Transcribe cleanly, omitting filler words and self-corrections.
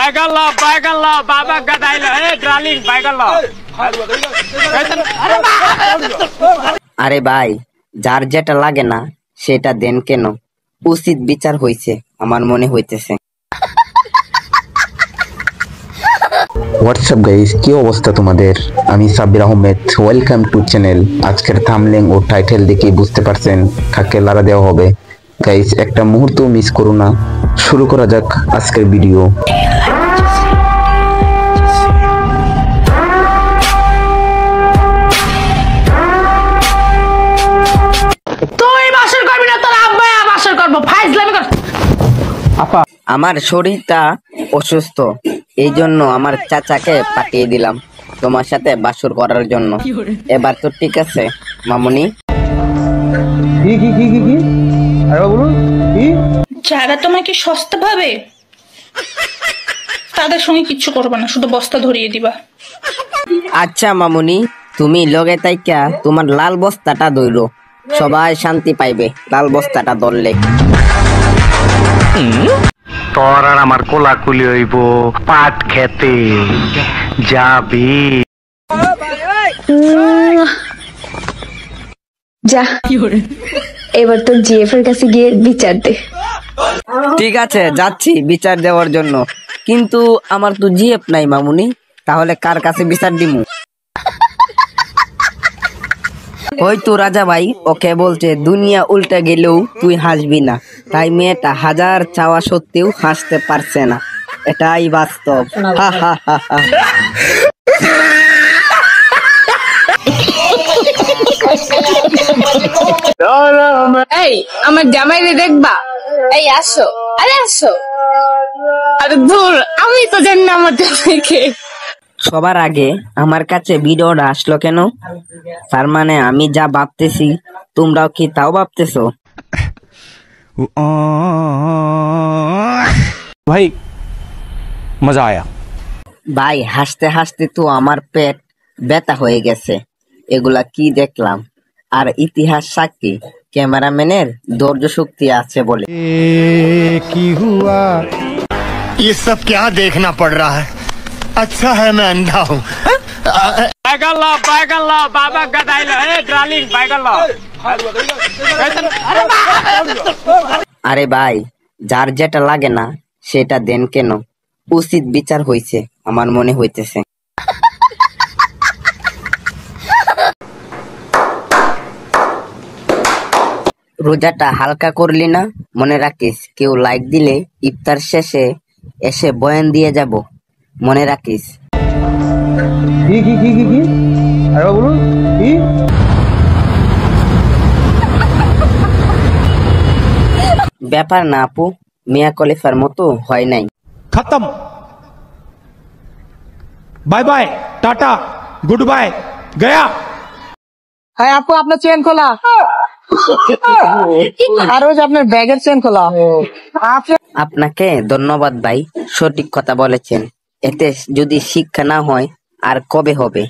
बैगन लो बाबा गदाई लो डार्लिंग बैगन लो। আরে ভাই, যার যেটা লাগে না সেটা দেন কেন? উচিত বিচার হইছে আমার মনে হইতেছে। হোয়াটসঅ্যাপ গাইস, কি অবস্থা তোমাদের? আমি Sabbir Ahmed, welcome to channel. আজকের থাম্বনেল ও টাইটেল দেখে বুঝতে পারছেন কাকে লারা দেওয়া হবে। গাইস, একটা মুহূর্ত মিস করো না। শুরু করা যাক আজকের ভিডিও। আমার শরীরটা অসুস্থ, এই জন্য আমার চাচাকে পাঠিয়ে দিলাম তোমার সাথে বাসর করার জন্য। এবার তো ঠিক আছে মামুনি? যারা তোমাকে সস্তা ভাবে তাদের সঙ্গে কিচ্ছু করবে না, শুধু বস্তা ধরিয়ে দিবা। আচ্ছা মামুনি, তুমি লগে তাইকা তোমার লাল বস্তাটা ধইরো, সবাই শান্তি পাইবে লাল বস্তাটা ধরলে। তোর আর আমার কোলাকুলি হইব পাট খেতে যাবি। যা, এবার তোর জিএফ এর কাছে গিয়ে বিচার দে। ঠিক আছে, যাচ্ছি বিচার দেওয়ার জন্য, কিন্তু আমার তো জিএফ নাই মামুনি, তাহলে কার কাছে বিচার দিমু? ওই তো রাজা ভাই, ওকে বলছে দুনিয়া উল্টে গেলেও তুই হাসবি না, তাই মেয়েটা হাজার চাওয়া সত্ত্বেও হাসতে পারছে না, এটাই বাস্তব। হা হা হা হা। এই আমার জামাইরে দেখবা? এই আসো, আরে আসো। আরে ধুর, আমি তো জানি না আমার জামাইকে। সবার আগে আমার কাছে ভিডিওটা আসলো কেন? তার মানে আমি যা ভাবতেছি তোমরাও কি তাও ভাবতেছো? ভাই মজা আয়া। ভাই, হাসতে হাসতে তো আমার পেট ব্যথা হয়ে গেছে। এগুলা কি দেখলাম? আর ইতিহাস সাক্ষী ক্যামেরাম্যানের ধৈর্য শক্তি আছে বলে। কি হুয়া? ये सब क्या देखना पड़ रहा है? अच्छा है मैं अंधा हूँ। बैगन लो बाबा गदाई लो डार्लिंग बैगन लो। আরে ভাই, যার যেটা লাগে না সেটা দেন কেন? উচিত বিচার হইছে আমার মনে হইতেছে। রোজাটা হালকা করলি না? মনে রাখিস, কেউ লাইক দিলে ইফতার শেষে এসে বয়ান দিয়ে যাব, মনে রাখিস। ব্যাপার না আপু, মিয়া খলিফার মতো হয় নাই। খতম, bye bye, tata, good bye, Gaya. হ্যাঁ আপু, আপনার চেন খোলা। আর ওই যে আপনার ব্যাগের চেন খোলা। আপনাকে ধন্যবাদ ভাই, সঠিক কথা বলেছেন। এতে যদি শিক্ষা না হয় আর কবে হবে?